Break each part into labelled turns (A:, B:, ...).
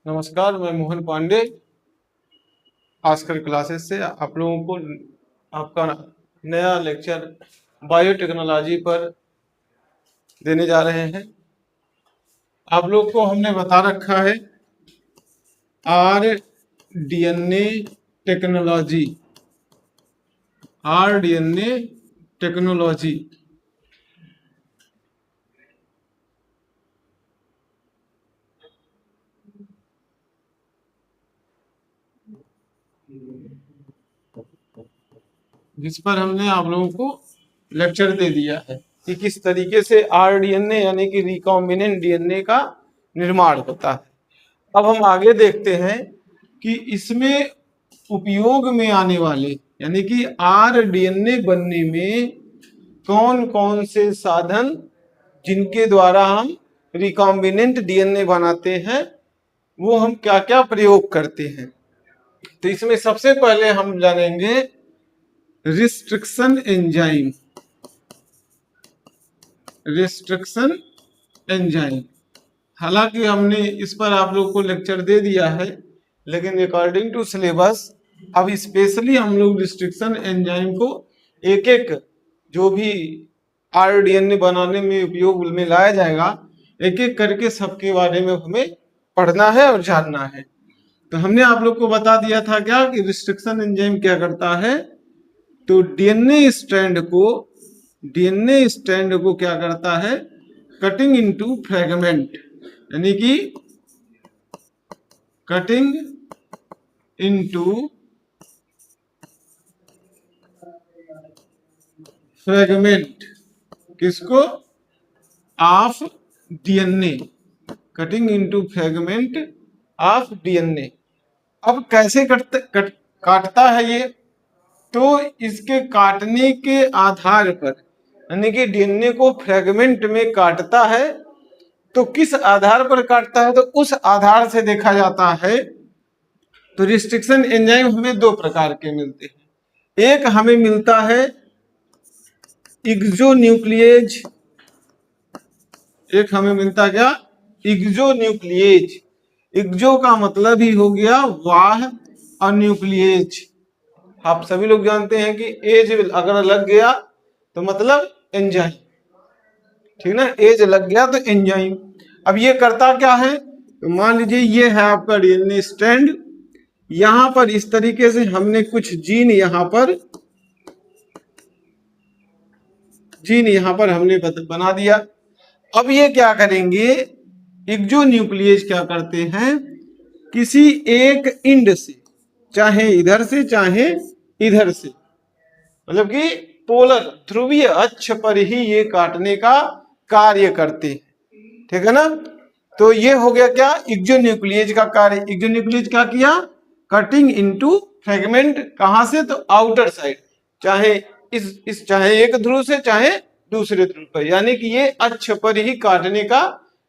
A: नमस्कार, मैं Mohan Pandey ask her classes से आप लोगों को आपका नया लेक्चर बायोटेक्नोलॉजी पर देने जा रहे हैं। आप लोग को हमने बता रखा है आरडीएनए टेक्नोलॉजी। आरडीएनए टेक्नोलॉजी जिस पर हमने आप लोगों को लेक्चर दे दिया है कि किस तरीके से आरडीएनए यानी कि रिकॉम्बिनेंट डीएनए का निर्माण होता है। अब हम आगे देखते हैं कि इसमें उपयोग में आने वाले यानी कि आरडीएनए बनने में कौन कौन से साधन जिनके द्वारा हम रिकॉम्बिनेंट डीएनए बनाते हैं वो हम क्या क्या प्रयोग करते हैं। तो इसमें सबसे पहले हम जानेंगे रिस्ट्रिक्शन एंजाइम। रिस्ट्रिक्शन एंजाइम, हालांकि हमने इस पर आप लोग को लेक्चर दे दिया है, लेकिन अकॉर्डिंग टू सिलेबस अब स्पेशली हम लोग रिस्ट्रिक्शन एंजाइम को एक एक जो भी आरडीएनए बनाने में उपयोग में लाया जाएगा एक एक करके सबके बारे में हमें पढ़ना है और जानना है। तो हमने आप लोग को बता दिया था क्या कि रिस्ट्रिक्शन एंजाइम क्या करता है, तो डीएनए स्ट्रैंड को क्या करता है, कटिंग इनटू फ्रैगमेंट, यानी कि कटिंग इनटू फ्रैगमेंट, किसको, of DNA, cutting into fragment of DNA. अब कैसे काटता है ये, तो इसके काटने के आधार पर यानी कि डीएनए को फ्रैगमेंट में काटता है, तो किस आधार पर काटता है, तो उस आधार से देखा जाता है। तो रिस्ट्रिक्शन एंजाइम हमें दो प्रकार के मिलते हैं। एक हमें मिलता है एक्सोन्यूक्लिएज, एक हमें मिलता क्या, एक्सोन्यूक्लिएज। एक्सो का मतलब ही हो गया वाह और न्यूक्लिएज आप सभी लोग जानते हैं कि एज अगर लग गया तो मतलब एंजाइम, ठीक ना, एज लग गया तो एंजाइम। अब ये करता क्या है, तो मान लीजिए ये है आपका डीएनए स्ट्रैंड, यहां पर इस तरीके से हमने कुछ जीन यहां पर हमने बना दिया। अब ये क्या करेंगे, एक्सोन्यूक्लिएज क्या करते हैं, किसी एक इंड से, चाहे इधर से चाहे इधर से, मतलब कि पोलर ध्रुवीय अक्ष पर ही ये काटने का कार्य करते हैं, ठीक है ना। तो ये हो गया क्या, एक्सोन्यूक्लिएज का कार्य। एक्सोन्यूक्लिएज क्या किया, कटिंग इनटू फ्रैगमेंट, कहां से, तो आउटर साइड, चाहे इस चाहे एक ध्रुव से चाहे दूसरे ध्रुव पर, यानी कि ये अक्ष पर ही काटने का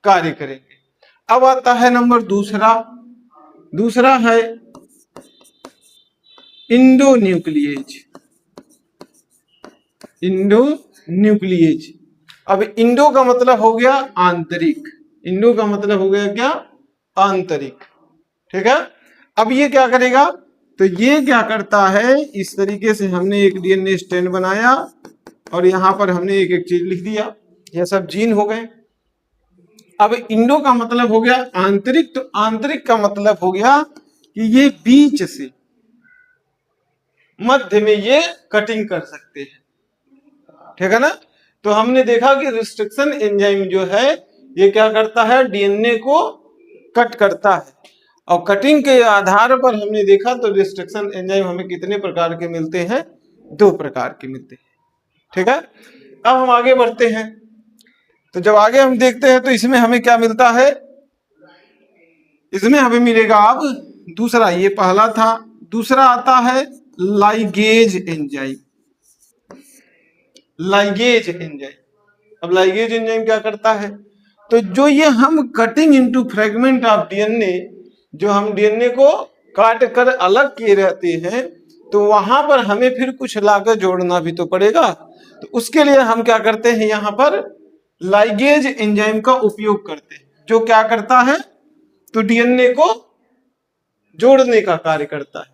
A: कार्य करेंगे। अब आता है नंबर दूसरा है इंडोन्यूक्लिएज। इंडोन्यूक्लिएज, अब इंडो का मतलब हो गया आंतरिक, इंडो का मतलब हो गया क्या, आंतरिक, ठीक है। अब ये क्या करेगा, तो ये क्या करता है, इस तरीके से हमने एक डीएनए स्ट्रैंड बनाया और यहां पर हमने एक एक चीज लिख दिया, ये सब जीन हो गए। अब इंडो का मतलब हो गया आंतरिक, तो आंतरिक का मतलब हो गया कि ये बीच से मध्य में ये कटिंग कर सकते हैं, ठीक है ना। तो हमने देखा कि रिस्ट्रिक्शन एंजाइम जो है ये क्या करता है, डीएनए को कट करता है, और कटिंग के आधार पर हमने देखा तो रिस्ट्रिक्शन एंजाइम हमें कितने प्रकार के मिलते हैं, दो प्रकार के मिलते हैं, ठीक है। अब हम आगे बढ़ते हैं, तो जब आगे हम देखते हैं तो इसमें हमें क्या मिलता है, इसमें हमें मिलेगा अब दूसरा, ये पहला था, दूसरा आता है लाइगेज एंजाइम। लाइगेज एंजाइम, अब लाइगेज एंजाइम क्या करता है, तो जो ये हम cutting into fragment of DNA, जो हम डीएनए को काट कर अलग किए रहते हैं, तो वहां पर हमें फिर कुछ लागत जोड़ना भी तो पड़ेगा। तो उसके लिए हम क्या करते हैं, यहां पर लाइगेज एंजाइम का उपयोग करते हैं, जो क्या करता है, तो डीएनए को जोड़ने का कार्य करता है,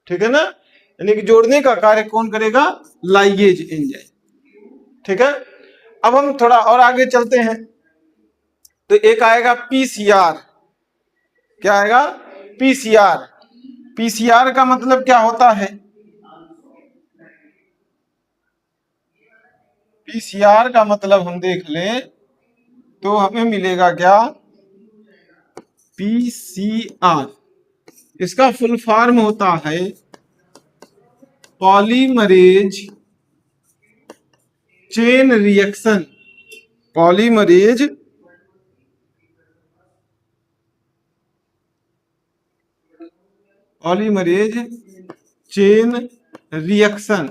A: ठीक है ना। यानी कि जोड़ने का कार्य कौन करेगा? लाइगेज एंजाइम, ठीक है। अब हम थोड़ा और आगे चलते हैं, तो एक आएगा पीसीआर। क्या आएगा? पीसीआर। पीसीआर का मतलब क्या होता है? पीसीआर का मतलब हम देख लें तो हमें मिलेगा क्या? पीसीआर, इसका फुल फॉर्म होता है polymerase chain reaction. Polymerase chain reaction,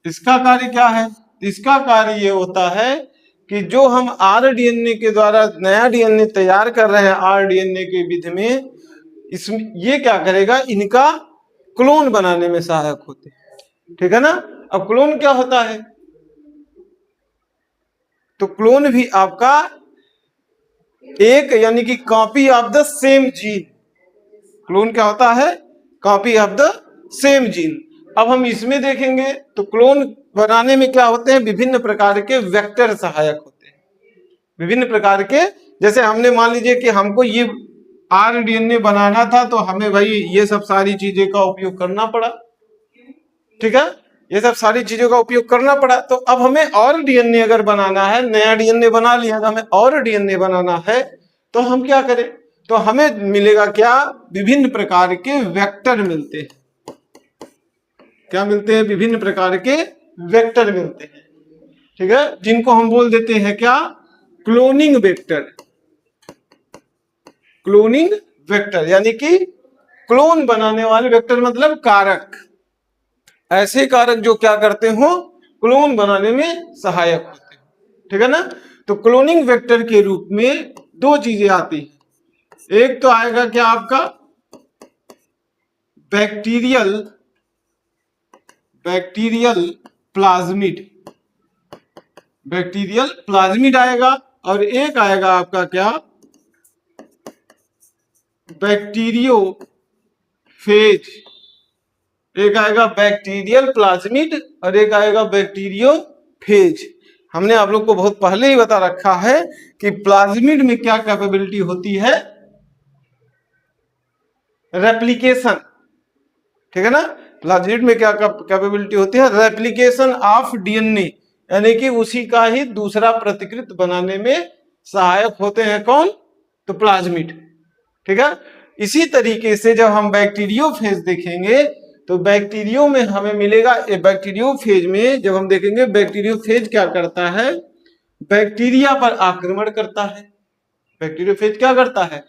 A: इसका कार्य क्या है? इसका कार्य ये होता है कि जो हम आरडीएनए के द्वारा नया डीएनए तैयार कर रहे हैं आरडीएनए के विधि में, इसमें ये क्या करेगा? इनका क्लोन बनाने में सहायक होते हैं, ठीक है ना। अब क्लोन क्या होता है? तो क्लोन भी आपका एक यानी कि copy of the same gene. Clone क्या होता है? Copy of the same gene. अब हम इसमें देखेंगे तो क्लोन बनाने में क्या होते हैं? विभिन्न प्रकार के वेक्टर सहायक होते हैं, विभिन्न प्रकार के। जैसे हमने मान लीजिए कि हमको ये आरडीएनए बनाना था, तो हमें भाई ये सब सारी चीजें का उपयोग करना पड़ा, ठीक है। ये सब सारी चीजों का उपयोग करना पड़ा। तो अब हमें और डीएनए अगर बनाना है, नया डीएनए बना लिया तो हमें और डीएनए बनाना है, तो हम क्या करें? तो हमें मिलेगा क्या? विभिन्न प्रकार के वेक्टर मिलते हैं। क्या मिलते हैं? विभिन्न प्रकार के वेक्टर मिलते हैं, ठीक है, जिनको हम बोल देते हैं क्या? Cloning vector. क्लोनिंग वेक्टर यानी कि क्लोन बनाने वाले वेक्टर मतलब कारक, ऐसे कारक जो क्या करते हो? क्लोन बनाने में सहायक होते हैं, ठीक है ना। तो क्लोनिंग वेक्टर के रूप में दो चीजें आती हैं। एक तो आएगा क्या आपका? बैक्टीरियल प्लाज्मिड, बैक्टीरियल प्लाज्मिड आएगा। और एक आएगा आपका क्या? बैक्टीरियोफेज। एक आएगा बैक्टीरियल प्लाज्मिड और एक आएगा बैक्टीरियोफेज। हमने आप लोग को बहुत पहले ही बता रखा है कि प्लाज्मिड में क्या कैपेबिलिटी होती है? रेप्लिकेशन, ठीक है ना। प्लाज्मिड में क्या कैपेबिलिटी होती है? रेप्लिकेशन ऑफ डीएनए, यानी कि उसी का ही दूसरा प्रतिकृत बनाने में सहायक होते हैं। कौन? तो प्लाज्मिड, ठीक है। इसी तरीके से जब हम बैक्टीरियोफेज देखेंगे तो बैक्टीरियो में हमें मिलेगा, बैक्टीरियोफेज में जब हम देखेंगे, बैक्टीरियोफेज क्या करता है? बैक्टीरिया पर आक्रमण करता है। बैक्टीरियोफेज क्या करता है?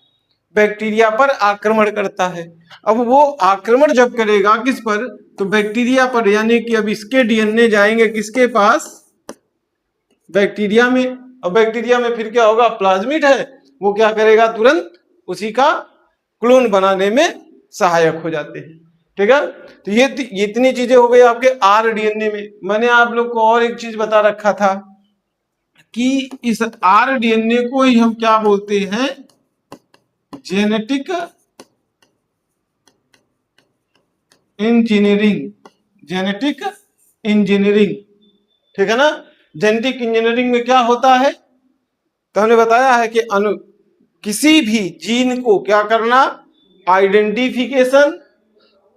A: बैक्टीरिया पर आक्रमण करता है। अब वो आक्रमण जब करेगा किस पर? तो बैक्टीरिया पर, यानी कि अब इसके डीएनए जाएंगे किसके पास? बैक्टीरिया में। अब बैक्टीरिया में फिर क्या होगा? प्लाज्मिड है, वो क्या करेगा? तुरंत उसी का क्लोन बनाने में सहायक हो जाते हैं, ठीक है। तो ये इतनी चीजें हो गई आपके आरडीएनए में। मैंने आप लोग को और एक चीज बता रखा था कि इस आरडीएनए को ही हम क्या बोलते हैं? Genetic engineering. जेनेटिक इंजीनियरिंग, ठीक है ना। जेनेटिक इंजीनियरिंग में क्या होता है? तो हमने बताया है कि किसी भी जीन को क्या करना? आइडेंटिफिकेशन,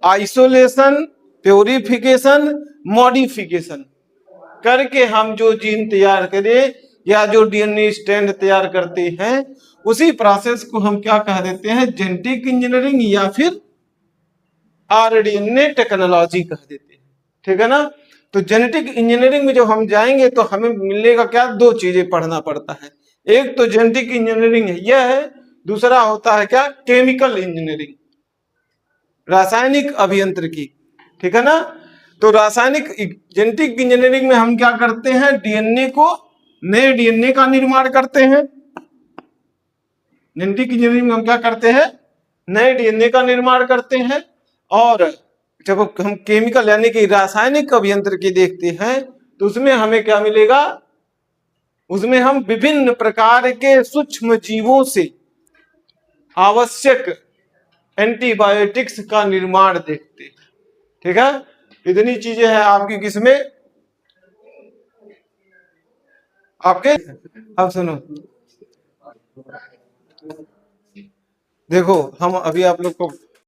A: आइसोलेशन, प्योरिफिकेशन, मॉडिफिकेशन करके हम जो जीन तैयार करें या जो डीएनए स्ट्रैंड तैयार करते हैं, उसी प्रोसेस को हम क्या कह देते हैं? जेनेटिक इंजीनियरिंग या फिर आरडीएनए टेक्नोलॉजी कह देते हैं, ठीक है ना। तो जेनेटिक इंजीनियरिंग में जब हम जाएंगे तो हमें मिलेगा क्या? दो चीजें पढ़ना पड़ता है। एक तो जेनेटिक इंजीनियरिंग यह है, दूसरा होता है क्या? केमिकल इंजीनियरिंग, रासायनिक अभियांत्रिकी, ठीक है ना। तो रासायनिक जेनेटिक इंजीनियरिंग में हम क्या करते हैं? डीएनए को, नए डीएनए का निर्माण करते हैं। जेनेटिक इंजीनियरिंग में हम क्या करते हैं? नए डीएनए का निर्माण करते हैं। और जब हम केमिकल यानी कि रासायनिक अभियांत्रिकी देखते हैं तो उसमें हमें क्या मिलेगा? उसमें हम विभिन्न प्रकार के सूक्ष्म जीवों से आवश्यक एंटीबायोटिक्स का निर्माण देखते हैं। ठीक है, इतनी चीजें हैं आपकी किसमें, आपके। अब सुनो, देखो हम अभी आप लोग को